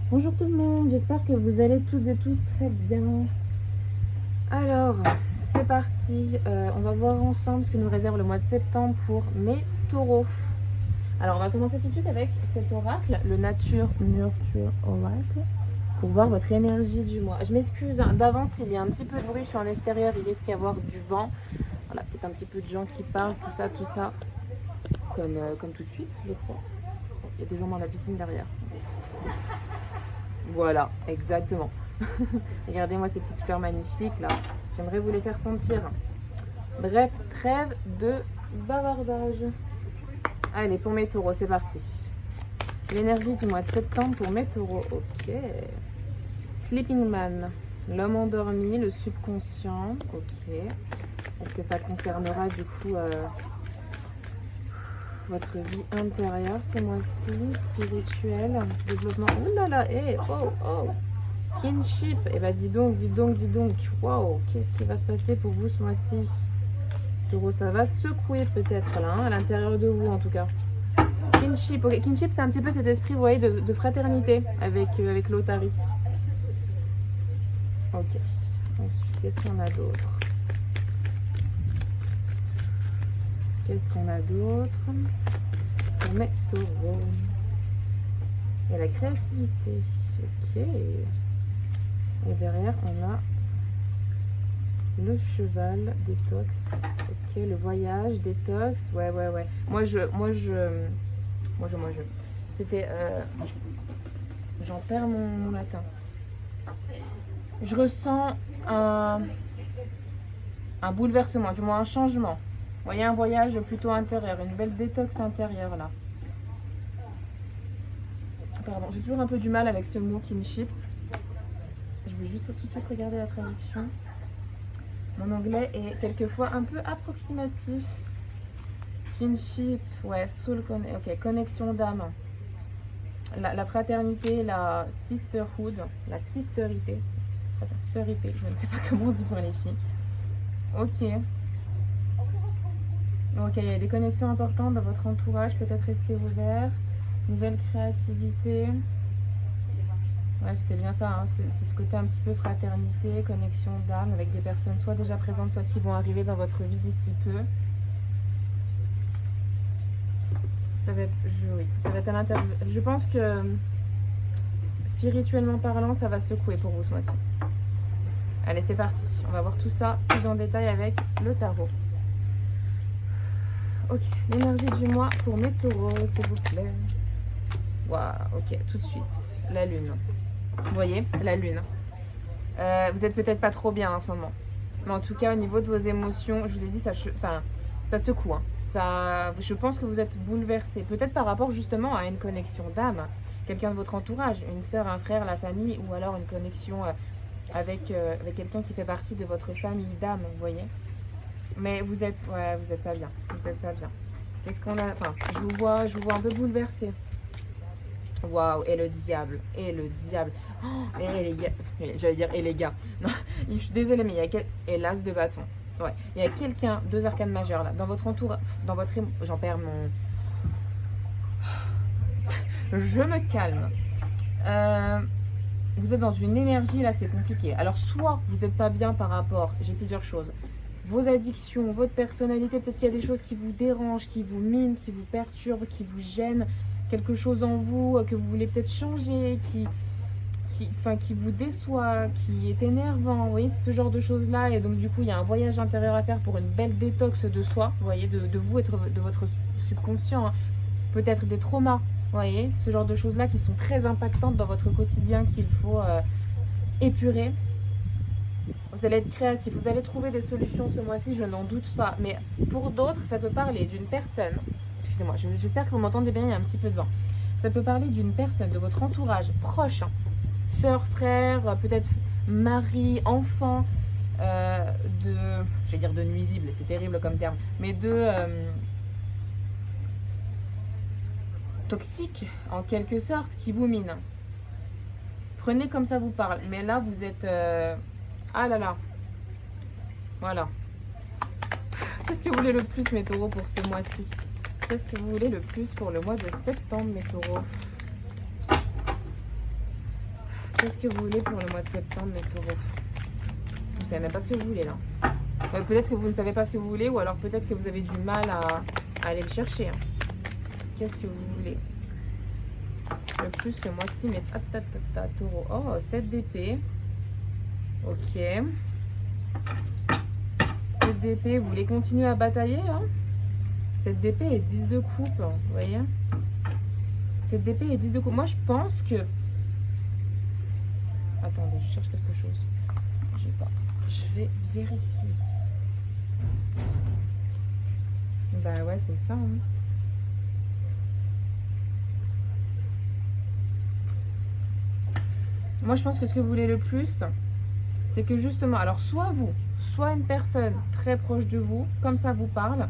Bonjour tout le monde, j'espère que vous allez toutes et tous très bien. Alors, c'est parti, on va voir ensemble ce que nous réserve le mois de septembre pour mes taureaux. Alors, on va commencer tout de suite avec cet oracle, le Nature Nurture Oracle, pour voir votre énergie du mois. Je m'excuse d'avance s'il y a un petit peu de bruit, je suis en extérieur, il risque d'y avoir du vent. Voilà, peut-être un petit peu de gens qui parlent, tout ça, comme tout de suite, je crois. Il y a des gens dans la piscine derrière. Voilà, exactement. Regardez-moi ces petites fleurs magnifiques là. J'aimerais vous les faire sentir. Bref, trêve de bavardage. Allez, pour mes taureaux, c'est parti. L'énergie du mois de septembre pour mes taureaux. Ok. Sleeping Man, l'homme endormi, le subconscient. Ok. Est-ce que ça concernera du coup votre vie intérieure ce mois-ci, spirituelle, développement. Ouh là là, hé, oh. Kinship, eh ben dis donc. Waouh, qu'est-ce qui va se passer pour vous ce mois-ci? Taureau, ça va secouer peut-être là, à l'intérieur de vous en tout cas. Kinship, ok. Kinship, c'est un petit peu cet esprit, vous voyez, de fraternité avec l'Otari. Ok. Ensuite, qu'est-ce qu'on a d'autre? Pour mes taureaux. Et la créativité. Ok. Et derrière, on a le cheval, détox. Ok, le voyage, détox. Ouais. Moi je. C'était. J'en perds mon latin. Je ressens un bouleversement, du moins un changement. Vous voyez, un voyage plutôt intérieur, une belle détox intérieure là. Pardon, j'ai toujours un peu du mal avec ce mot kinship. Je vais juste tout de suite regarder la traduction. Mon anglais est quelquefois un peu approximatif. Kinship, ouais, soul, ok, connexion d'âme. La fraternité, la sisterhood, la sisterité, sœurité, je ne sais pas comment on dit pour les filles. Ok. Ok, il y a des connexions importantes dans votre entourage, peut-être rester ouvert. Nouvelle créativité. Ouais, c'était bien ça, hein. C'est ce côté un petit peu fraternité, connexion d'âme avec des personnes soit déjà présentes, soit qui vont arriver dans votre vie d'ici peu. Ça va être à l'intérieur. Je pense que spirituellement parlant, ça va secouer pour vous ce mois-ci. Allez, c'est parti. On va voir tout ça plus en détail avec le tarot. Ok, l'énergie du mois pour mes taureaux, s'il vous plaît. Waouh, ok, tout de suite. La lune. Vous voyez, la lune. Vous êtes peut-être pas trop bien en ce moment. Mais en tout cas, au niveau de vos émotions, je vous ai dit, ça secoue. Hein. Je pense que vous êtes bouleversé. Peut-être par rapport justement à une connexion d'âme. Quelqu'un de votre entourage, une sœur, un frère, la famille, ou alors une connexion avec quelqu'un qui fait partie de votre famille d'âme, vous voyez. Mais vous êtes pas bien. Vous êtes pas bien. Qu'est-ce qu'on a? Enfin, je vous vois un peu bouleversé. Waouh, et le diable. Oh, et les gars, j'allais dire et les gars. Non, je suis désolée, mais il y a et l'as de bâton. Ouais, il y a quelqu'un, 2 arcanes majeures là, dans votre entourage, j'en perds mon. Je me calme. Vous êtes dans une énergie là, c'est compliqué. Alors soit vous n'êtes pas bien par rapport, j'ai plusieurs choses. Vos addictions, votre personnalité, peut-être qu'il y a des choses qui vous dérangent, qui vous minent, qui vous perturbent, qui vous gênent, quelque chose en vous que vous voulez peut-être changer, qui vous déçoit, qui est énervant, vous voyez, ce genre de choses-là. Et donc du coup, il y a un voyage intérieur à faire pour une belle détox de soi, vous voyez, de vous, de votre subconscient, hein. Peut-être des traumas, vous voyez, ce genre de choses-là qui sont très impactantes dans votre quotidien qu'il faut épurer. Vous allez être créatif, vous allez trouver des solutions ce mois-ci, je n'en doute pas. Mais pour d'autres, ça peut parler d'une personne, excusez-moi, j'espère que vous m'entendez bien, il y a un petit peu de vent. Ça peut parler d'une personne de votre entourage proche, hein, sœur, frère, peut-être mari, enfant, je vais dire de nuisible, c'est terrible comme terme, mais toxique en quelque sorte, qui vous mine. Prenez comme ça vous parle, mais là vous êtes... ah là là, voilà. Qu'est-ce que vous voulez le plus mes taureaux pour ce mois-ci? Qu'est-ce que vous voulez le plus pour le mois de septembre mes taureaux? Qu'est-ce que vous voulez pour le mois de septembre, mes taureaux? Vous savez même pas ce que vous voulez là. Ouais, peut-être que vous ne savez pas ce que vous voulez, ou alors peut-être que vous avez du mal à aller le chercher. Hein. Qu'est-ce que vous voulez? Le plus ce mois-ci, mais taureau. Oh, 7 d'épée. Ok. 7 d'épée, vous voulez continuer à batailler hein? 7 d'épée et 10 de coupe, vous voyez? 7 d'épée et 10 de coupe. Moi, je pense que... Attendez, je cherche quelque chose. Je vais pas. Je vais vérifier. Bah ouais, c'est ça. Hein. Moi, je pense que ce que vous voulez le plus, c'est que justement, alors soit vous, soit une personne très proche de vous, comme ça vous parle,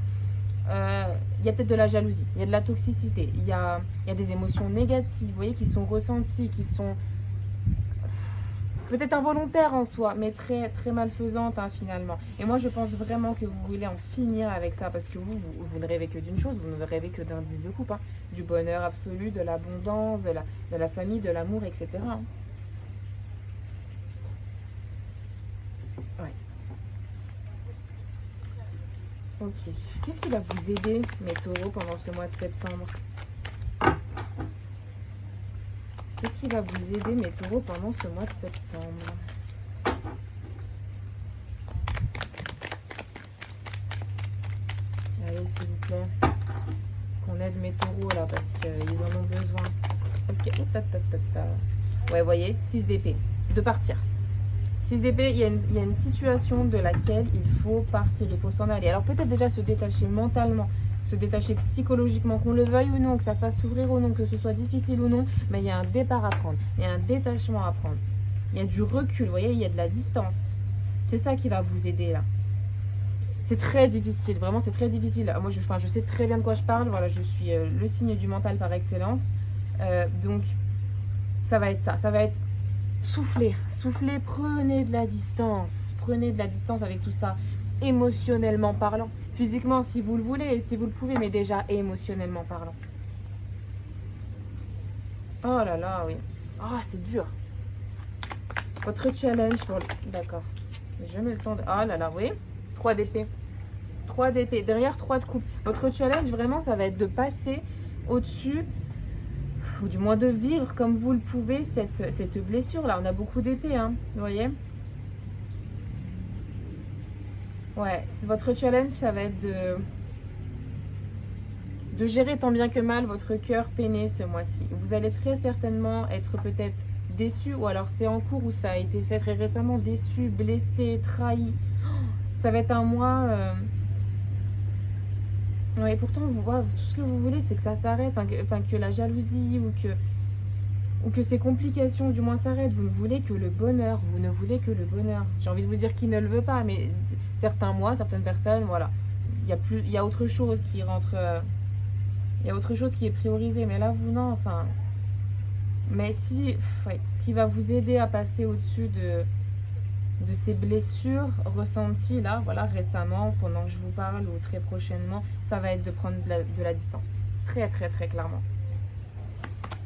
il y a peut-être de la jalousie, il y a de la toxicité, il y a des émotions négatives, vous voyez, qui sont ressenties, qui sont peut-être involontaires en soi, mais très, très malfaisantes hein, finalement. Et moi, je pense vraiment que vous voulez en finir avec ça, parce que vous ne rêvez que d'une chose, vous ne rêvez que d'un 10 de coupe, hein, du bonheur absolu, de l'abondance, de la famille, de l'amour, etc. Hein. Ouais. Ok. Qu'est-ce qui va vous aider, mes taureaux, pendant ce mois de septembre? Qu'est-ce qui va vous aider, mes taureaux, pendant ce mois de septembre? Allez, s'il vous plaît. Qu'on aide mes taureaux, là, parce qu'ils en ont besoin. Ok. Ouais, vous voyez, 6 d'épée. De partir. 6 d'épée, il y a une situation de laquelle il faut partir, il faut s'en aller. Alors peut-être déjà se détacher mentalement, se détacher psychologiquement, qu'on le veuille ou non, que ça fasse souffrir ou non, que ce soit difficile ou non, mais il y a un départ à prendre, il y a un détachement à prendre. Il y a du recul, vous voyez, il y a de la distance. C'est ça qui va vous aider là. C'est très difficile, vraiment c'est très difficile. Moi je sais très bien de quoi je parle, voilà, je suis le signe du mental par excellence. Donc ça va être ça, ça va être soufflez, soufflez, prenez de la distance avec tout ça, émotionnellement parlant. Physiquement, si vous le voulez, si vous le pouvez, mais déjà émotionnellement parlant. Oh là là, oui. Ah, c'est dur. Votre challenge pour... D'accord. J'ai jamais le temps de... Oh là là, oui. 3 d'épée. 3 d'épée. Derrière 3 de coupe. Votre challenge, vraiment, ça va être de passer au-dessus... ou du moins de vivre comme vous le pouvez cette blessure là. On a beaucoup d'épées hein, vous voyez. Ouais, votre challenge ça va être de gérer tant bien que mal votre cœur peiné ce mois-ci. Vous allez très certainement être peut-être déçu, ou alors c'est en cours où ça a été fait très récemment, déçu, blessé, trahi. Ça va être un mois ouais, et pourtant vous voyez, tout ce que vous voulez c'est que ça s'arrête, enfin, que la jalousie ou que ces complications du moins s'arrêtent. Vous ne voulez que le bonheur, vous ne voulez que le bonheur. J'ai envie de vous dire qui ne le veut pas, mais certains mois, certaines personnes, voilà, il y a autre chose qui rentre, il y a autre chose qui est priorisée, mais là vous non, enfin. Mais si, ouais, ce qui va vous aider à passer au-dessus de ces blessures ressenties là, voilà, récemment, pendant que je vous parle ou très prochainement, ça va être de prendre de la distance, très très très clairement.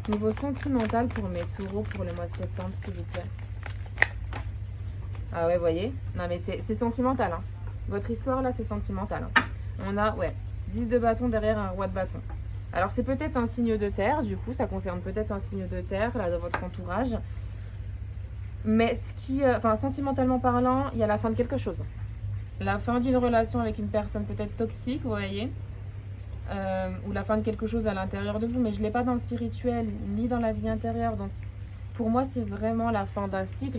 Niveau sentimental pour mes taureaux pour le mois de septembre, s'il vous plaît. Ah ouais, vous voyez. Non mais c'est sentimental. Hein. Votre histoire là, c'est sentimental. Hein. On a, ouais, 10 de bâton derrière un roi de bâton. Alors c'est peut-être un signe de terre, du coup, ça concerne peut-être un signe de terre là dans votre entourage. Mais ce qui, enfin, sentimentalement parlant, il y a la fin de quelque chose. La fin d'une relation avec une personne peut-être toxique, vous voyez. Ou la fin de quelque chose à l'intérieur de vous, mais je ne l'ai pas dans le spirituel ni dans la vie intérieure. Donc pour moi c'est vraiment la fin d'un cycle.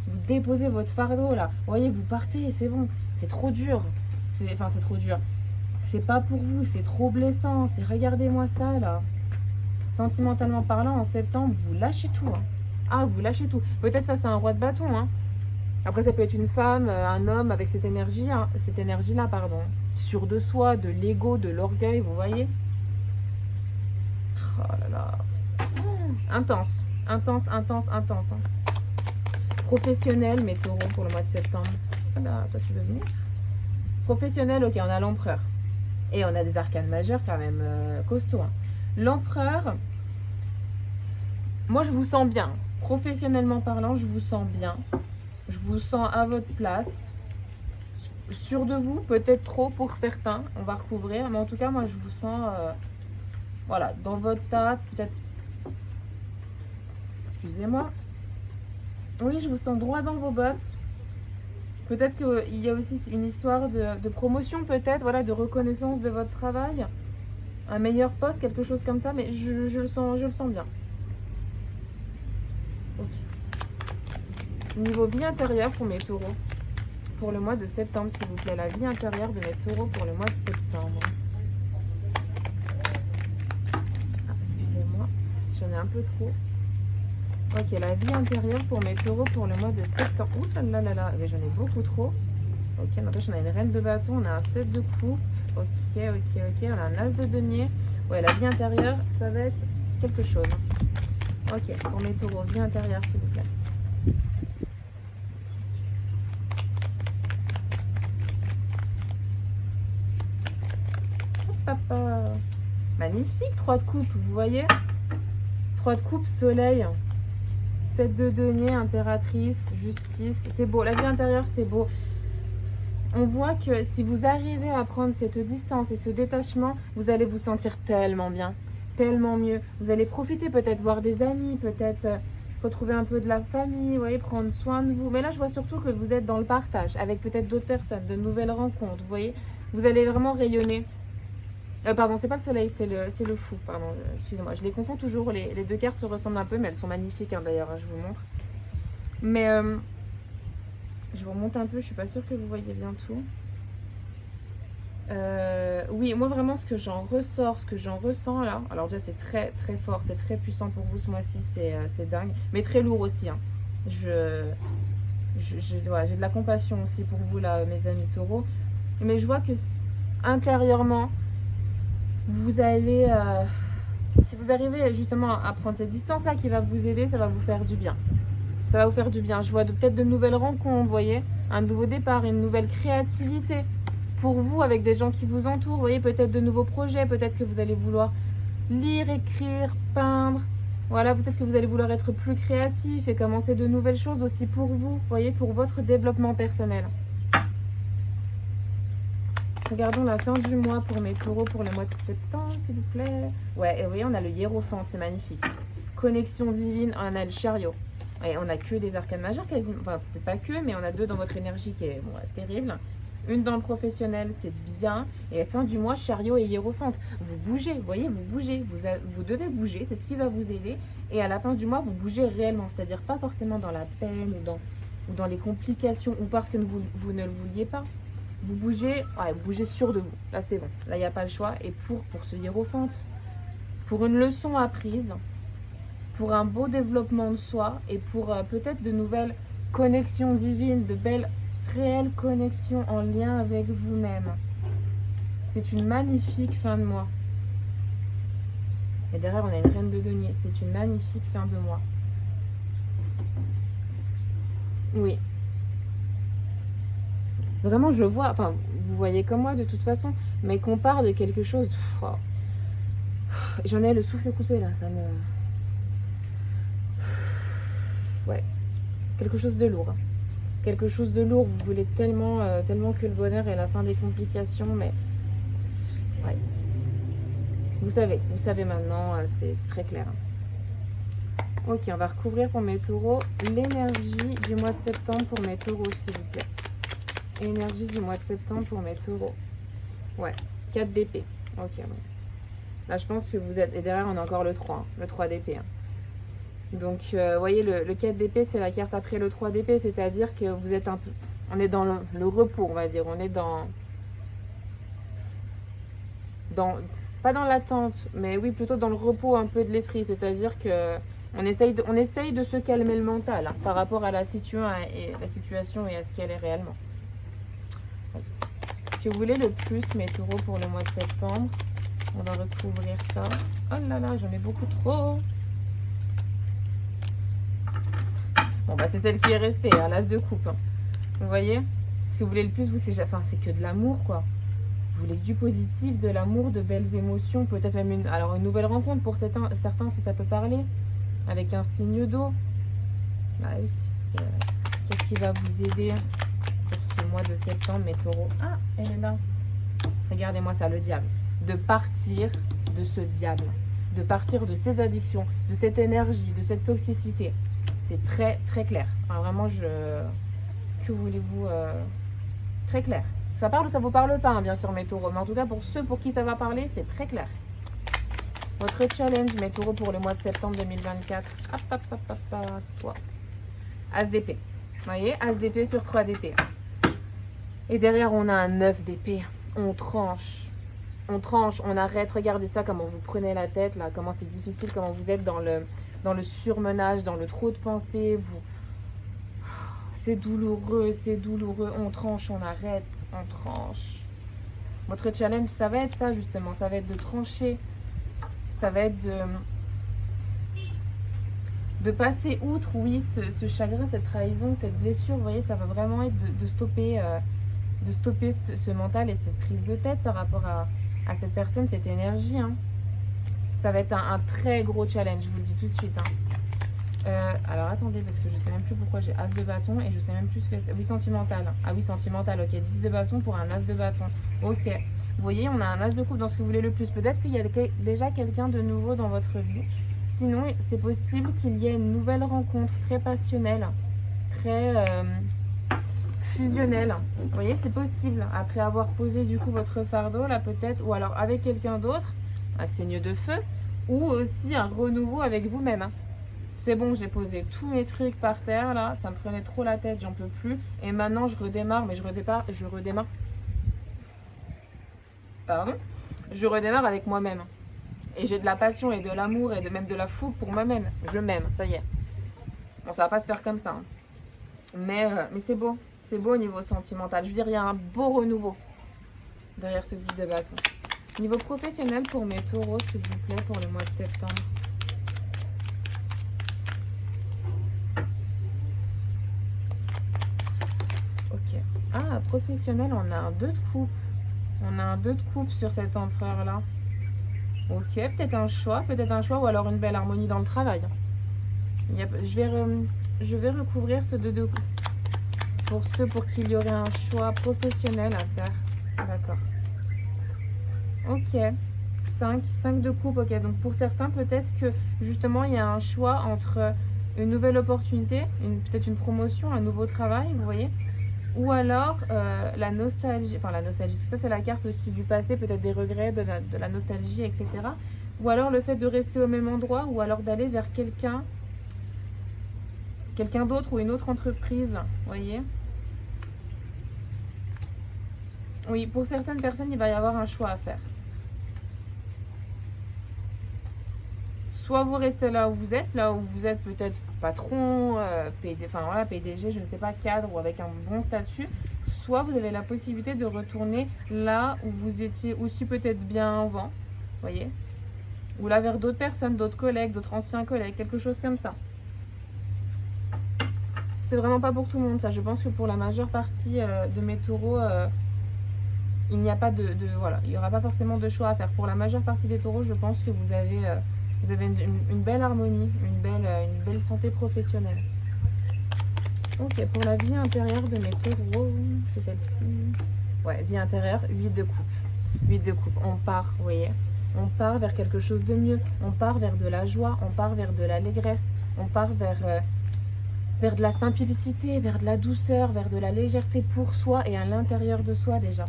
Vous déposez votre fardeau là, vous voyez, vous partez, c'est bon, c'est trop dur, c'est trop dur, c'est pas pour vous, c'est trop blessant, c'est regardez-moi ça là. Sentimentalement parlant, en septembre vous lâchez tout hein. Ah, vous lâchez tout, peut-être face à un roi de bâton hein. Après ça peut être une femme, un homme avec cette énergie là, pardon, sûr de soi, de l'ego, de l'orgueil, vous voyez. Oh là là. Intense, intense, intense, intense. Hein. Professionnel, mes taureaux, pour le mois de septembre. Ah là, toi tu veux venir? Professionnel, ok, on a l'empereur. Et on a des arcanes majeures quand même costauds. Hein. L'empereur, moi je vous sens bien. Professionnellement parlant, je vous sens bien. Je vous sens à votre place. Sûr de vous, peut-être trop pour certains. On va recouvrir. Mais en tout cas, moi, je vous sens voilà, dans votre taf. Peut-être... Excusez-moi. Oui, je vous sens droit dans vos bottes. Peut-être qu'il y a aussi une histoire de promotion, peut-être, voilà, de reconnaissance de votre travail. Un meilleur poste, quelque chose comme ça. Mais je le sens bien. Ok. Niveau vie intérieure pour mes taureaux. Pour le mois de septembre, s'il vous plaît. La vie intérieure de mes taureaux pour le mois de septembre. Ah, excusez-moi. J'en ai un peu trop. Ok, la vie intérieure pour mes taureaux pour le mois de septembre. Ouh là là là là, mais j'en ai beaucoup trop. Ok, n'empêche, on a une reine de bâton, on a un 7 de coupe. Ok, on a un as de denier. Ouais, la vie intérieure, ça va être quelque chose. Ok, pour mes taureaux, vie intérieure, s'il vous plaît. Hop, papa. Magnifique, 3 de coupe, vous voyez 3 de coupe, soleil. 7 de denier, impératrice, justice, c'est beau. La vie intérieure, c'est beau. On voit que si vous arrivez à prendre cette distance et ce détachement, vous allez vous sentir tellement bien, tellement mieux. Vous allez profiter, peut-être voir des amis, peut-être retrouver un peu de la famille, vous voyez, prendre soin de vous. Mais là, je vois surtout que vous êtes dans le partage avec peut-être d'autres personnes, de nouvelles rencontres, vous voyez. Vous allez vraiment rayonner. Pardon, c'est pas le soleil, c'est le fou, pardon, excusez-moi. Je les confonds toujours, les deux cartes se ressemblent un peu, mais elles sont magnifiques, hein, d'ailleurs, hein, je vous montre. Mais, je vous remonte un peu, je suis pas sûre que vous voyez bien tout. Oui, moi vraiment, ce que j'en ressors, ce que j'en ressens là, alors déjà c'est très très fort, c'est très puissant pour vous ce mois-ci, c'est dingue, mais très lourd aussi, hein. Voilà, j'ai de la compassion aussi pour vous là, mes amis taureaux, mais je vois que intérieurement, vous allez, si vous arrivez justement à prendre cette distance-là qui va vous aider, ça va vous faire du bien. Ça va vous faire du bien. Je vois peut-être de nouvelles rencontres, vous voyez, un nouveau départ, une nouvelle créativité pour vous avec des gens qui vous entourent. Vous voyez, peut-être de nouveaux projets, peut-être que vous allez vouloir lire, écrire, peindre. Voilà, peut-être que vous allez vouloir être plus créatif et commencer de nouvelles choses aussi pour vous, vous voyez, pour votre développement personnel. Regardons la fin du mois pour mes taureaux pour le mois de septembre, s'il vous plaît. Ouais, et vous voyez, on a le hiérophante, c'est magnifique. Connexion divine, on a le chariot. Et on a que des arcanes majeures quasiment. Enfin, peut-être pas que, mais on a 2 dans votre énergie qui est bon, terrible. Une dans le professionnel, c'est bien. Et à la fin du mois, chariot et hiérophante. Vous bougez, vous voyez, vous bougez. Vous devez bouger, c'est ce qui va vous aider. Et à la fin du mois, vous bougez réellement. C'est-à-dire pas forcément dans la peine ou dans les complications ou parce que vous ne le vouliez pas. Vous bougez, ouais, vous bougez sûr de vous. Là, c'est bon. Là, il n'y a pas le choix. Et pour ce hiérophante, pour une leçon apprise, pour un beau développement de soi et pour peut-être de nouvelles connexions divines, de belles réelles connexions en lien avec vous-même. C'est une magnifique fin de mois. Et derrière, on a une reine de denier. C'est une magnifique fin de mois. Oui. Vraiment, je vois, enfin, vous voyez comme moi de toute façon, mais qu'on part de quelque chose... Oh, j'en ai le souffle coupé là, ça me... Ouais, quelque chose de lourd. Quelque chose de lourd, vous voulez tellement, tellement que le bonheur est la fin des complications, mais... Ouais. Vous savez maintenant, c'est très clair. Ok, on va recouvrir pour mes taureaux l'énergie du mois de septembre pour mes taureaux, s'il vous plaît. Énergie du mois de septembre pour mes taureaux. Ouais, 4 d'épée. Ok, bon. Là, je pense que vous êtes... Et derrière, on a encore le 3, hein, le 3 d'épée. Hein. Donc, vous voyez, le 4 d'épée, c'est la carte après le 3 d'épée, c'est-à-dire que vous êtes un peu... On est dans le repos, on va dire. On est dans... Pas dans l'attente, mais oui, plutôt dans le repos un peu de l'esprit. C'est-à-dire que on essaye de se calmer le mental hein, par rapport à la situation et à ce qu'elle est réellement. Que vous voulez le plus, mes taureaux, pour le mois de septembre? On va recouvrir ça. Oh là là, j'en ai beaucoup trop. Bon, bah c'est celle qui est restée, hein, l'as de coupe. Hein. Vous voyez? Ce que vous voulez le plus, vous, c'est que de l'amour, quoi. Vous voulez du positif, de l'amour, de belles émotions, peut-être même une nouvelle rencontre pour certains, si ça peut parler, avec un signe d'eau. Ah oui, qu'est-ce qui va vous aider pour ce mois de septembre, mes taureaux? Ah, elle est là. Regardez-moi ça, le diable. De partir de ce diable. De partir de ces addictions, de cette énergie, de cette toxicité. C'est très, très clair. Enfin, vraiment, que voulez-vous très clair. Ça parle ou ça vous parle pas, hein, bien sûr, mes taureaux. Mais en tout cas, pour ceux pour qui ça va parler, c'est très clair. Votre challenge, mes taureaux, pour le mois de septembre 2024. Hop, hop, hop, hop, c'est toi. As d'épée. Vous voyez, As d'épée sur 3 d'épée. Et derrière, on a un 9 d'épée. On tranche. On tranche, on arrête. Regardez ça, comment vous prenez la tête, là. Comment c'est difficile, comment vous êtes dans le surmenage, dans le trop de pensées. C'est douloureux, c'est douloureux. On tranche, on arrête, on tranche. Votre challenge, ça va être ça, justement. Ça va être de trancher. Ça va être de passer outre, oui, ce chagrin, cette trahison, cette blessure. Vous voyez, ça va vraiment être de stopper, ce mental et cette prise de tête par rapport à cette personne, cette énergie. Hein. Ça va être un très gros challenge, je vous le dis tout de suite. Hein. Alors attendez, parce que je sais même plus pourquoi j'ai As de bâton et je sais même plus ce que c'est. Oui, sentimental. Ah oui, sentimental, ok. 10 de bâton pour un As de bâton. Ok. Vous voyez, on a un As de coupe dans ce que vous voulez le plus. Peut-être qu'il y a déjà quelqu'un de nouveau dans votre vie. Sinon, c'est possible qu'il y ait une nouvelle rencontre très passionnelle, très fusionnelle. Vous voyez, c'est possible. Après avoir posé du coup votre fardeau, là peut-être, ou alors avec quelqu'un d'autre, un signe de feu, ou aussi un renouveau avec vous-même. Hein. C'est bon, j'ai posé tous mes trucs par terre, là, ça me prenait trop la tête, j'en peux plus. Et maintenant, je redémarre, mais je redémarre. Pardon, je redémarre avec moi-même. Et j'ai de la passion et de l'amour et même de la fougue pour moi-même. Je m'aime, ça y est. Bon, ça va pas se faire comme ça. Hein. Mais c'est beau. C'est beau au niveau sentimental. Je veux dire, il y a un beau renouveau derrière ce 10 de bâton. Niveau professionnel pour mes taureaux, s'il vous plaît, pour le mois de septembre. Ok. Ah, professionnel, on a un 2 de coupe. On a un 2 de coupe sur cet empereur-là. Ok, peut-être un choix ou alors une belle harmonie dans le travail. Je vais recouvrir ce 2 de coupe. Pour ceux pour qui il y aurait un choix professionnel à faire. D'accord. Ok. 5 de coupe. Ok, donc pour certains, peut-être que justement, il y a un choix entre une nouvelle opportunité, peut-être une promotion, un nouveau travail, vous voyez. Ou alors la nostalgie, enfin la nostalgie, ça c'est la carte aussi du passé, peut-être des regrets, de la nostalgie, etc. Ou alors le fait de rester au même endroit, ou alors d'aller vers quelqu'un d'autre ou une autre entreprise, vous voyez. Oui, pour certaines personnes, il va y avoir un choix à faire. Soit vous restez là où vous êtes peut-être patron, PDG, je ne sais pas, cadre ou avec un bon statut, soit vous avez la possibilité de retourner là où vous étiez aussi peut-être bien avant, vous voyez, ou là vers d'autres personnes, d'autres collègues, d'autres anciens collègues, quelque chose comme ça. C'est vraiment pas pour tout le monde ça, je pense que pour la majeure partie de mes taureaux, il n'y a pas voilà, il n'y aura pas forcément de choix à faire. Pour la majeure partie des taureaux, je pense que vous avez une belle harmonie, une belle santé professionnelle. Ok, pour la vie intérieure de mes taureaux, c'est celle-ci. Ouais, vie intérieure, 8 de coupe. 8 de coupe, on part, vous voyez. On part vers quelque chose de mieux. On part vers de la joie, on part vers de l'allégresse. On part vers de la simplicité, vers de la douceur, vers de la légèreté pour soi et à l'intérieur de soi déjà.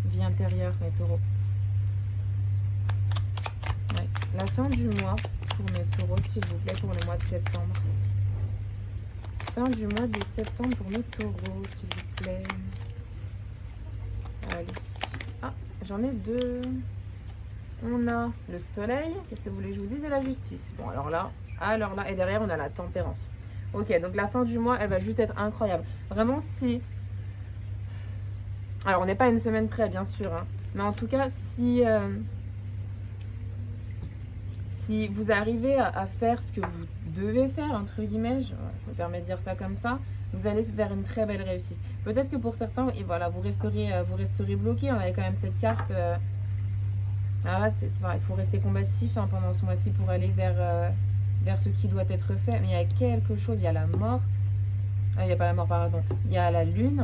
Vie intérieure, mes taureaux. Ouais. La fin du mois pour mes taureaux, s'il vous plaît, pour le mois de septembre. Fin du mois de septembre pour mes taureaux, s'il vous plaît. Allez. Ah, j'en ai 2. On a le soleil. Qu'est-ce que vous voulez que je vous dise? Et la justice. Bon, alors là. Et derrière, on a la tempérance. Ok, donc la fin du mois, elle va juste être incroyable. Vraiment, si... Alors, on n'est pas à une semaine près, bien sûr. Hein. Mais en tout cas, si vous arrivez à faire ce que vous devez faire, entre guillemets, je me permets de dire ça comme ça, vous allez vers une très belle réussite. Peut-être que pour certains, et voilà, vous resterez bloqué. On avait quand même cette carte. Alors là, c'est vrai, il faut rester combatif hein, pendant ce mois-ci pour aller vers vers ce qui doit être fait. Mais il y a quelque chose, il y a la mort. Ah, il n'y a pas la mort, pardon. Il y a la lune.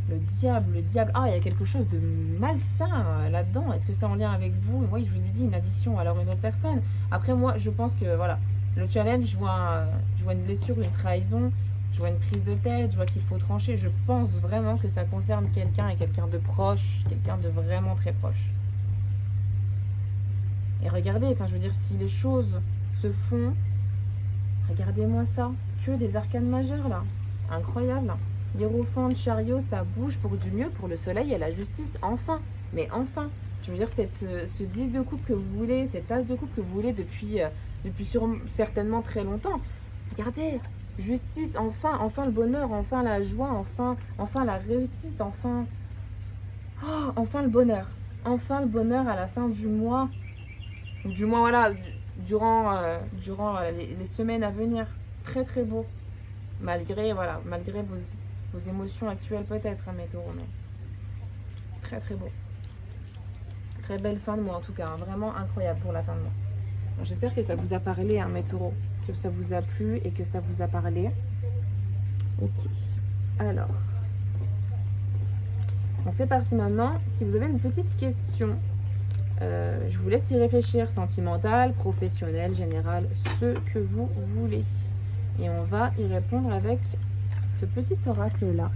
Le diable. Ah, il y a quelque chose de malsain là-dedans. Est-ce que c'est en lien avec vous? Oui, je vous ai dit une addiction, alors une autre personne. Après, moi, je pense que, voilà, le challenge, je vois une blessure, une trahison, je vois une prise de tête, je vois qu'il faut trancher. Je pense vraiment que ça concerne quelqu'un et quelqu'un de proche, quelqu'un de vraiment très proche. Et regardez, enfin, je veux dire, si les choses se font, regardez-moi ça. Que des arcanes majeures, là. Incroyable. Hiérophante, chariot, ça bouge pour du mieux, pour le soleil et la justice, enfin. Mais enfin, je veux dire, ce 10 de coupe que vous voulez, cet as de coupe que vous voulez depuis certainement très longtemps. Regardez, justice, enfin le bonheur, enfin la joie, enfin la réussite, enfin le bonheur. Enfin le bonheur à la fin du mois. Du moins, voilà, durant les semaines à venir. Très très beau. Malgré vos émotions actuelles peut-être, hein, mes taureaux, mais très très beau. Très belle fin de mois en tout cas, hein, vraiment incroyable pour la fin de mois. J'espère que ça vous a parlé, hein, mes taureaux, que ça vous a plu et que ça vous a parlé. Ok, alors, bon, c'est parti maintenant. Si vous avez une petite question, je vous laisse y réfléchir, sentimentale, professionnelle, générale, ce que vous voulez. Et on va y répondre avec ce petit oracle là,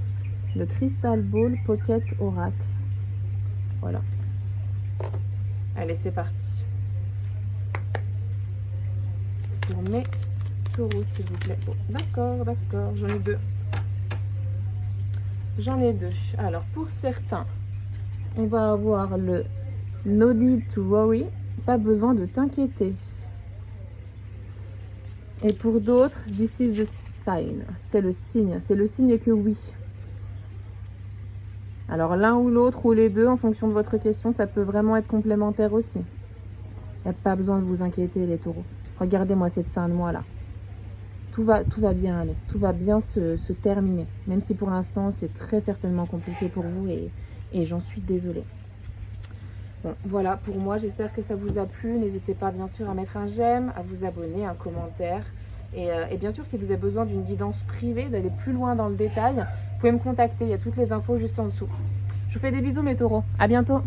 le Crystal Ball Pocket Oracle. Voilà. Allez, c'est parti. Pour mes taureaux, s'il vous plaît. Oh, d'accord, j'en ai deux. Alors, pour certains, on va avoir le No need to worry, pas besoin de t'inquiéter. Et pour d'autres, this is the sign, c'est le signe que oui. Alors l'un ou l'autre ou les deux, en fonction de votre question, ça peut vraiment être complémentaire aussi. Il n'y a pas besoin de vous inquiéter, les taureaux. Regardez-moi cette fin de mois là. Tout va bien aller, tout va bien se terminer. Même si pour l'instant c'est très certainement compliqué pour vous et j'en suis désolée. Bon, voilà pour moi, j'espère que ça vous a plu. N'hésitez pas bien sûr à mettre un j'aime, à vous abonner, un commentaire. Et bien sûr, si vous avez besoin d'une guidance privée, d'aller plus loin dans le détail, vous pouvez me contacter, il y a toutes les infos juste en dessous. Je vous fais des bisous mes taureaux, à bientôt.